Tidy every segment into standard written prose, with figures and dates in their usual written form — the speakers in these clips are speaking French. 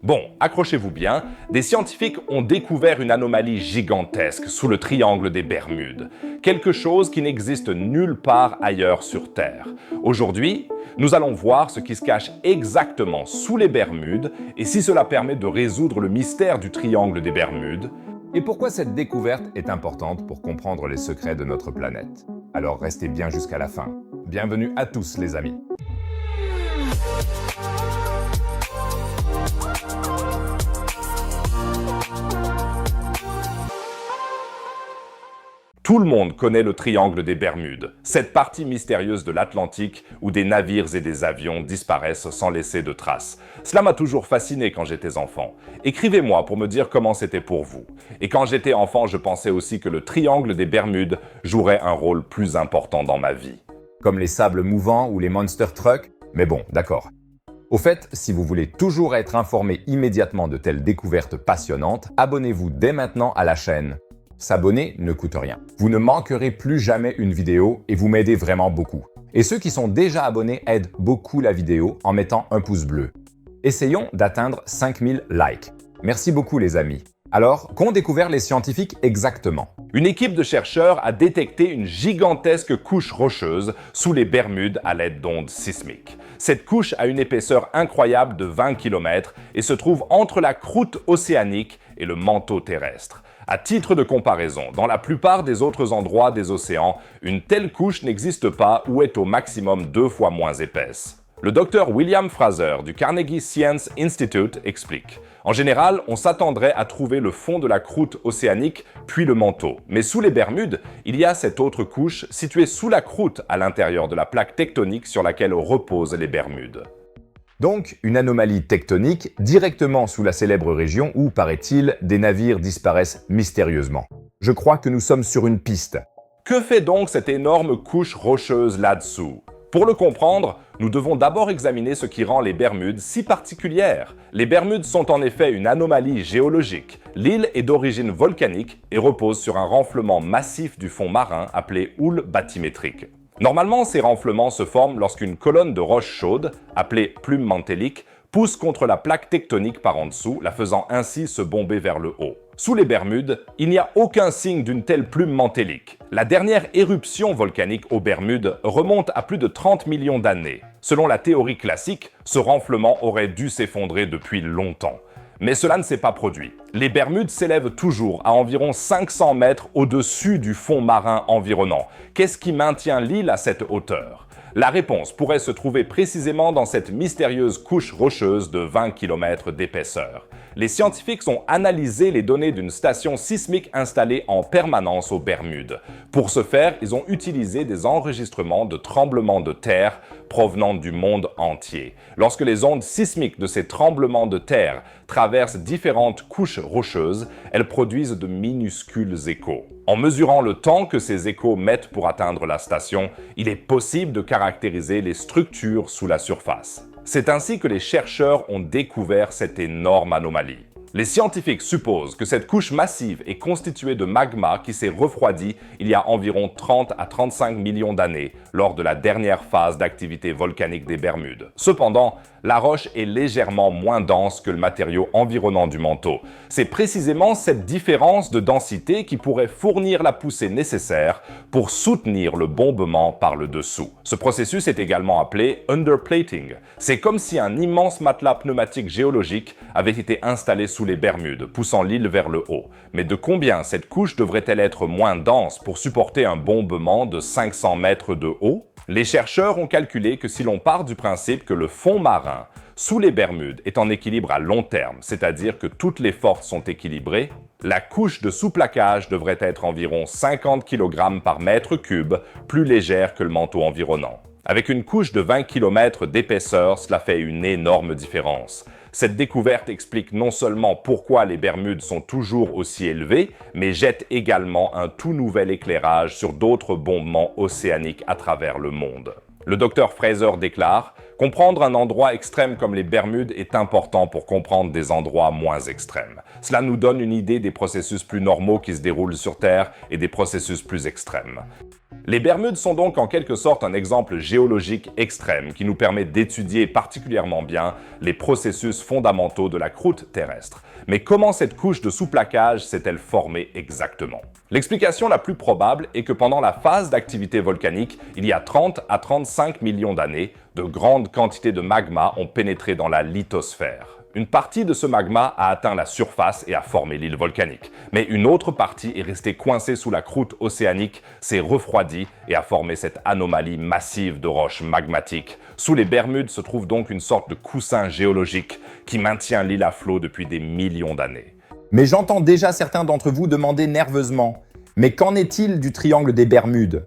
Bon, accrochez-vous bien, des scientifiques ont découvert une anomalie gigantesque sous le triangle des Bermudes, quelque chose qui n'existe nulle part ailleurs sur Terre. Aujourd'hui, nous allons voir ce qui se cache exactement sous les Bermudes et si cela permet de résoudre le mystère du triangle des Bermudes. Et pourquoi cette découverte est importante pour comprendre les secrets de notre planète? Alors restez bien jusqu'à la fin. Bienvenue à tous les amis. Tout le monde connaît le triangle des Bermudes, cette partie mystérieuse de l'Atlantique où des navires et des avions disparaissent sans laisser de traces. Cela m'a toujours fasciné quand j'étais enfant. Écrivez-moi pour me dire comment c'était pour vous. Et quand j'étais enfant, je pensais aussi que le triangle des Bermudes jouerait un rôle plus important dans ma vie. Comme les sables mouvants ou les monster trucks, mais bon, d'accord. Au fait, si vous voulez toujours être informé immédiatement de telles découvertes passionnantes, abonnez-vous dès maintenant à la chaîne. S'abonner ne coûte rien. Vous ne manquerez plus jamais une vidéo et vous m'aidez vraiment beaucoup. Et ceux qui sont déjà abonnés aident beaucoup la vidéo en mettant un pouce bleu. Essayons d'atteindre 5000 likes. Merci beaucoup les amis. Alors, qu'ont découvert les scientifiques exactement? Une équipe de chercheurs a détecté une gigantesque couche rocheuse sous les Bermudes à l'aide d'ondes sismiques. Cette couche a une épaisseur incroyable de 20 km et se trouve entre la croûte océanique et le manteau terrestre. À titre de comparaison, dans la plupart des autres endroits des océans, une telle couche n'existe pas ou est au maximum 2 fois moins épaisse. Le docteur William Fraser du Carnegie Science Institute explique. En général, on s'attendrait à trouver le fond de la croûte océanique puis le manteau. Mais sous les Bermudes, il y a cette autre couche située sous la croûte à l'intérieur de la plaque tectonique sur laquelle reposent les Bermudes. Donc, une anomalie tectonique directement sous la célèbre région où, paraît-il, des navires disparaissent mystérieusement. Je crois que nous sommes sur une piste. Que fait donc cette énorme couche rocheuse là-dessous? Pour le comprendre, nous devons d'abord examiner ce qui rend les Bermudes si particulières. Les Bermudes sont en effet une anomalie géologique. L'île est d'origine volcanique et repose sur un renflement massif du fond marin appelé houle bathymétrique. Normalement, ces renflements se forment lorsqu'une colonne de roches chaudes, appelée plume mantélique, pousse contre la plaque tectonique par en dessous, la faisant ainsi se bomber vers le haut. Sous les Bermudes, il n'y a aucun signe d'une telle plume mantélique. La dernière éruption volcanique aux Bermudes remonte à plus de 30 millions d'années. Selon la théorie classique, ce renflement aurait dû s'effondrer depuis longtemps. Mais cela ne s'est pas produit. Les Bermudes s'élèvent toujours à environ 500 mètres au-dessus du fond marin environnant. Qu'est-ce qui maintient l'île à cette hauteur? La réponse pourrait se trouver précisément dans cette mystérieuse couche rocheuse de 20 km d'épaisseur. Les scientifiques ont analysé les données d'une station sismique installée en permanence aux Bermudes. Pour ce faire, ils ont utilisé des enregistrements de tremblements de terre provenant du monde entier. Lorsque les ondes sismiques de ces tremblements de terre traversent différentes couches rocheuses, elles produisent de minuscules échos. En mesurant le temps que ces échos mettent pour atteindre la station, il est possible de caractériser les structures sous la surface. C'est ainsi que les chercheurs ont découvert cette énorme anomalie. Les scientifiques supposent que cette couche massive est constituée de magma qui s'est refroidi il y a environ 30 à 35 millions d'années lors de la dernière phase d'activité volcanique des Bermudes. Cependant, la roche est légèrement moins dense que le matériau environnant du manteau. C'est précisément cette différence de densité qui pourrait fournir la poussée nécessaire pour soutenir le bombement par le dessous. Ce processus est également appelé underplating. C'est comme si un immense matelas pneumatique géologique avait été installé sous les Bermudes, poussant l'île vers le haut. Mais de combien cette couche devrait-elle être moins dense pour supporter un bombement de 500 mètres de haut? Les chercheurs ont calculé que si l'on part du principe que le fond marin sous les Bermudes est en équilibre à long terme, c'est-à-dire que toutes les forces sont équilibrées, la couche de sous-plaquage devrait être environ 50 kg par mètre cube, plus légère que le manteau environnant. Avec une couche de 20 km d'épaisseur, cela fait une énorme différence. Cette découverte explique non seulement pourquoi les Bermudes sont toujours aussi élevées, mais jette également un tout nouvel éclairage sur d'autres bombements océaniques à travers le monde. Le docteur Fraser déclare « Comprendre un endroit extrême comme les Bermudes est important pour comprendre des endroits moins extrêmes. Cela nous donne une idée des processus plus normaux qui se déroulent sur Terre et des processus plus extrêmes. » Les Bermudes sont donc en quelque sorte un exemple géologique extrême qui nous permet d'étudier particulièrement bien les processus fondamentaux de la croûte terrestre. Mais comment cette couche de sous-plaquage s'est-elle formée exactement? L'explication la plus probable est que pendant la phase d'activité volcanique, il y a 30 à 35 millions d'années, de grandes quantités de magma ont pénétré dans la lithosphère. Une partie de ce magma a atteint la surface et a formé l'île volcanique. Mais une autre partie est restée coincée sous la croûte océanique, s'est refroidie et a formé cette anomalie massive de roches magmatiques. Sous les Bermudes se trouve donc une sorte de coussin géologique qui maintient l'île à flot depuis des millions d'années. Mais j'entends déjà certains d'entre vous demander nerveusement « Mais qu'en est-il du triangle des Bermudes ?»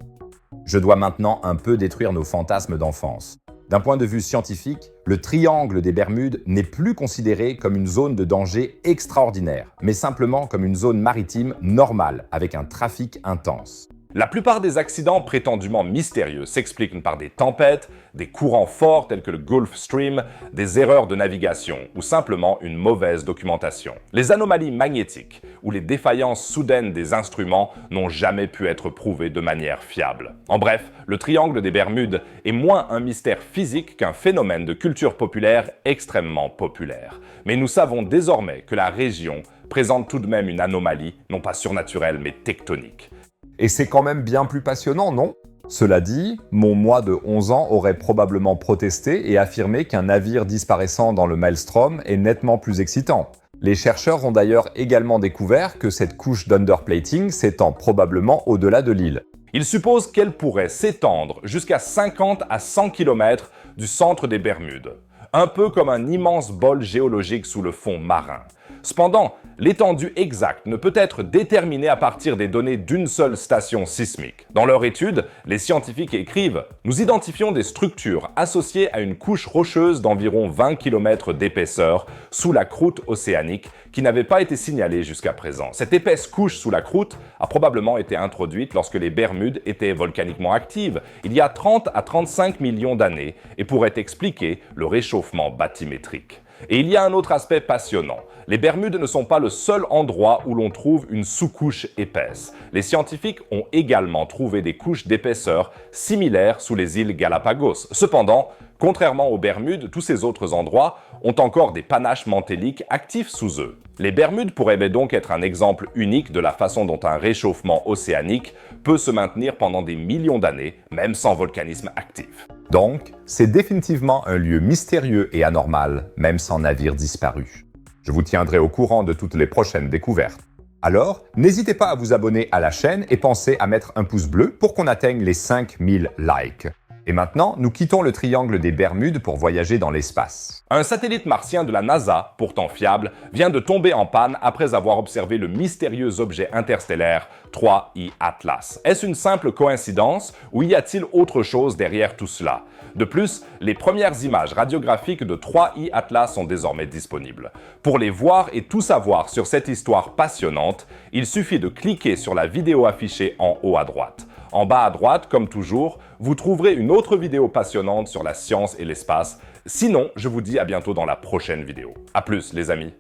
Je dois maintenant un peu détruire nos fantasmes d'enfance. D'un point de vue scientifique, le triangle des Bermudes n'est plus considéré comme une zone de danger extraordinaire, mais simplement comme une zone maritime normale, avec un trafic intense. La plupart des accidents prétendument mystérieux s'expliquent par des tempêtes, des courants forts tels que le Gulf Stream, des erreurs de navigation ou simplement une mauvaise documentation. Les anomalies magnétiques ou les défaillances soudaines des instruments n'ont jamais pu être prouvées de manière fiable. En bref, le triangle des Bermudes est moins un mystère physique qu'un phénomène de culture populaire extrêmement populaire. Mais nous savons désormais que la région présente tout de même une anomalie, non pas surnaturelle mais tectonique. Et c'est quand même bien plus passionnant, non? Cela dit, mon moi de 11 ans aurait probablement protesté et affirmé qu'un navire disparaissant dans le Maelstrom est nettement plus excitant. Les chercheurs ont d'ailleurs également découvert que cette couche d'underplating s'étend probablement au-delà de l'île. Ils supposent qu'elle pourrait s'étendre jusqu'à 50 à 100 km du centre des Bermudes, un peu comme un immense bol géologique sous le fond marin. Cependant, l'étendue exacte ne peut être déterminée à partir des données d'une seule station sismique. Dans leur étude, les scientifiques écrivent « Nous identifions des structures associées à une couche rocheuse d'environ 20 km d'épaisseur sous la croûte océanique qui n'avait pas été signalée jusqu'à présent. Cette épaisse couche sous la croûte a probablement été introduite lorsque les Bermudes étaient volcaniquement actives, il y a 30 à 35 millions d'années, et pourrait expliquer le réchauffement bathymétrique. » Et il y a un autre aspect passionnant. Les Bermudes ne sont pas le seul endroit où l'on trouve une sous-couche épaisse. Les scientifiques ont également trouvé des couches d'épaisseur similaires sous les îles Galapagos. Cependant, contrairement aux Bermudes, tous ces autres endroits ont encore des panaches mantéliques actifs sous eux. Les Bermudes pourraient donc être un exemple unique de la façon dont un réchauffement océanique peut se maintenir pendant des millions d'années, même sans volcanisme actif. Donc, c'est définitivement un lieu mystérieux et anormal, même sans navire disparu. Je vous tiendrai au courant de toutes les prochaines découvertes. Alors, n'hésitez pas à vous abonner à la chaîne et pensez à mettre un pouce bleu pour qu'on atteigne les 5000 likes. Et maintenant, nous quittons le triangle des Bermudes pour voyager dans l'espace. Un satellite martien de la NASA, pourtant fiable, vient de tomber en panne après avoir observé le mystérieux objet interstellaire 3I Atlas. Est-ce une simple coïncidence ou y a-t-il autre chose derrière tout cela? De plus, les premières images radiographiques de 3I Atlas sont désormais disponibles. Pour les voir et tout savoir sur cette histoire passionnante, il suffit de cliquer sur la vidéo affichée en haut à droite. En bas à droite, comme toujours, vous trouverez une autre vidéo passionnante sur la science et l'espace. Sinon, je vous dis à bientôt dans la prochaine vidéo. À plus les amis!